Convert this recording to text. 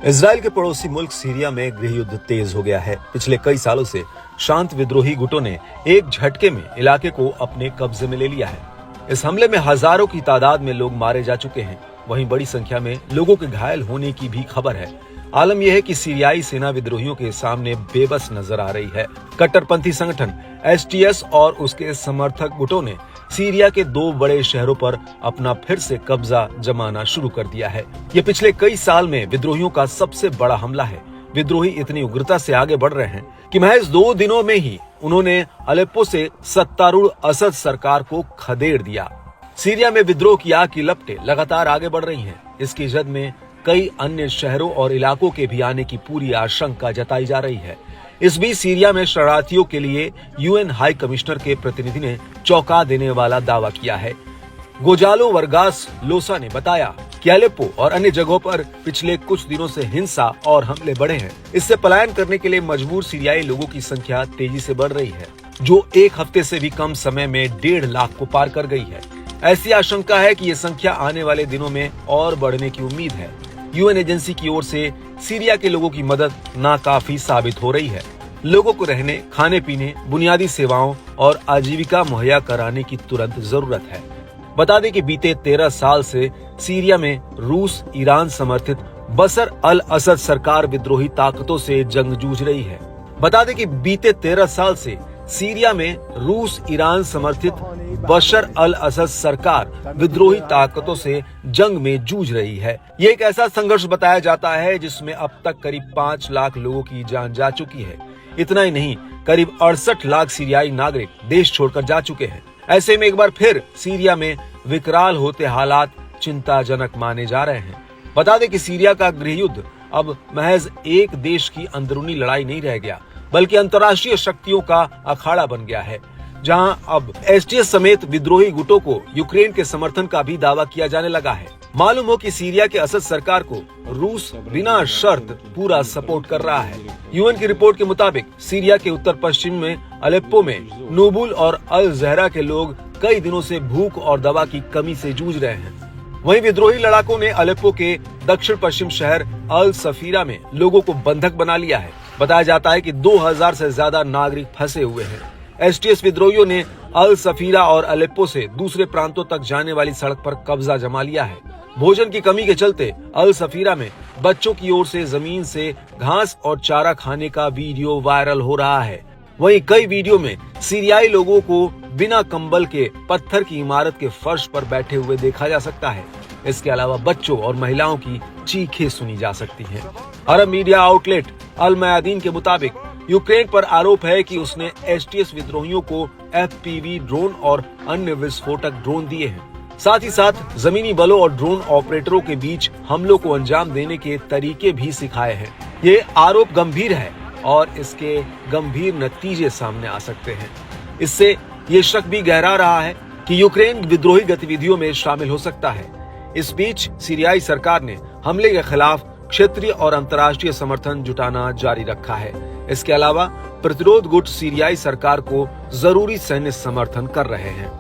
Israel के पड़ोसी मुल्क सीरिया में गृह युद्ध तेज हो गया है। पिछले कई सालों से शांत विद्रोही गुटों ने एक झटके में इलाके को अपने कब्जे में ले लिया है। इस हमले में हजारों की तादाद में लोग मारे जा चुके हैं। वहीं बड़ी संख्या में लोगों के घायल होने की भी खबर है। आलम यह है कि सीरियाई सेना विद्रोहियों के सामने बेबस नजर आ रही है। कट्टरपंथी संगठन एसटीएस और उसके समर्थक गुटों ने सीरिया के 2 बड़े शहरों पर अपना फिर से कब्जा जमाना शुरू कर दिया है। ये पिछले कई साल में विद्रोहियों का सबसे बड़ा हमला है। विद्रोही इतनी उग्रता से आगे बढ़ रहे हैं कि महज 2 दिनों में ही उन्होंने अलेप्पो से सत्तारूढ़ असद सरकार को खदेड़ दिया। सीरिया में विद्रोह की आग की लपटें लगातार आगे बढ़ रही हैं। इसकी जद में कई अन्य शहरों और इलाकों के भी आने की पूरी आशंका जताई जा रही है। इस बीच सीरिया में शरणार्थियों के लिए यूएन हाई कमिश्नर के प्रतिनिधि ने चौंका देने वाला दावा किया है। गोजालो वर्गास लोसा ने बताया कि अलेप्पो और अन्य जगहों पर पिछले कुछ दिनों से हिंसा और हमले बढ़े हैं। इससे पलायन करने के लिए मजबूर सीरियाई लोगों की संख्या तेजी से बढ़ रही है, जो एक हफ्ते से भी कम समय में 1.5 लाख को पार कर गई है। ऐसी आशंका है कि ये संख्या आने वाले दिनों में और बढ़ने की उम्मीद है। यूएन एजेंसी की ओर से सीरिया के लोगों की मदद नाकाफी साबित हो रही है। लोगों को रहने, खाने पीने, बुनियादी सेवाओं और आजीविका मुहैया कराने की तुरंत जरूरत है। बता दें कि बीते 13 साल से सीरिया में रूस ईरान समर्थित बशर अल असद सरकार विद्रोही ताकतों से जंग जूझ रही है। बता दें कि बीते 13 साल से सीरिया में रूस ईरान समर्थित बशर अल असद सरकार विद्रोही ताकतों से जंग में जूझ रही है। ये एक ऐसा संघर्ष बताया जाता है जिसमें अब तक करीब 5 लाख लोगों की जान जा चुकी है। इतना ही नहीं, करीब 68 लाख सीरियाई नागरिक देश छोड़कर जा चुके हैं। ऐसे में एक बार फिर सीरिया में विकराल होते हालात चिंताजनक माने जा रहे हैं। बता दें कि सीरिया का गृह युद्ध अब महज एक देश की अंदरूनी लड़ाई नहीं रह गया, बल्कि अंतर्राष्ट्रीय शक्तियों का अखाड़ा बन गया है, जहां अब एसटीएस समेत विद्रोही गुटों को यूक्रेन के समर्थन का भी दावा किया जाने लगा है। मालूम हो कि सीरिया के असद सरकार को रूस बिना शर्त पूरा सपोर्ट कर रहा है। यूएन की रिपोर्ट के मुताबिक सीरिया के उत्तर पश्चिम में अलेप्पो में नूबुल और अल जहरा के लोग कई दिनों से भूख और दवा की कमी से जूझ रहे हैं। वहीं विद्रोही लड़ाकों ने अलेप्पो के दक्षिण पश्चिम शहर अल सफीरा में लोगों को बंधक बना लिया है। बताया जाता है कि 2000 से ज्यादा नागरिक फंसे हुए हैं। एसटीएस विद्रोहियों ने अल सफीरा और अलेप्पो से दूसरे प्रांतों तक जाने वाली सड़क पर कब्जा जमा लिया है। भोजन की कमी के चलते अल सफीरा में बच्चों की ओर से जमीन से घास और चारा खाने का वीडियो वायरल हो रहा है। वहीं कई वीडियो में सीरियाई लोगों को बिना कंबल के पत्थर की इमारत के फर्श पर बैठे हुए देखा जा सकता है। इसके अलावा बच्चों और महिलाओं की चीखें सुनी जा सकती हैं। अरब मीडिया आउटलेट अल मयादीन के मुताबिक यूक्रेन पर आरोप है कि उसने एसटीएस विद्रोहियों को एफपीवी ड्रोन और अन्य विस्फोटक ड्रोन दिए हैं। साथ ही साथ जमीनी बलों और ड्रोन ऑपरेटरों के बीच हमलों को अंजाम देने के तरीके भी सिखाए हैं। ये आरोप गंभीर है और इसके गंभीर नतीजे सामने आ सकते हैं। इससे ये शक भी गहरा रहा है कि यूक्रेन विद्रोही गतिविधियों में शामिल हो सकता है। इस बीच सीरियाई सरकार ने हमले के खिलाफ क्षेत्रीय और अंतर्राष्ट्रीय समर्थन जुटाना जारी रखा है। इसके अलावा प्रतिरोध गुट सीरियाई सरकार को जरूरी सैन्य समर्थन कर रहे हैं।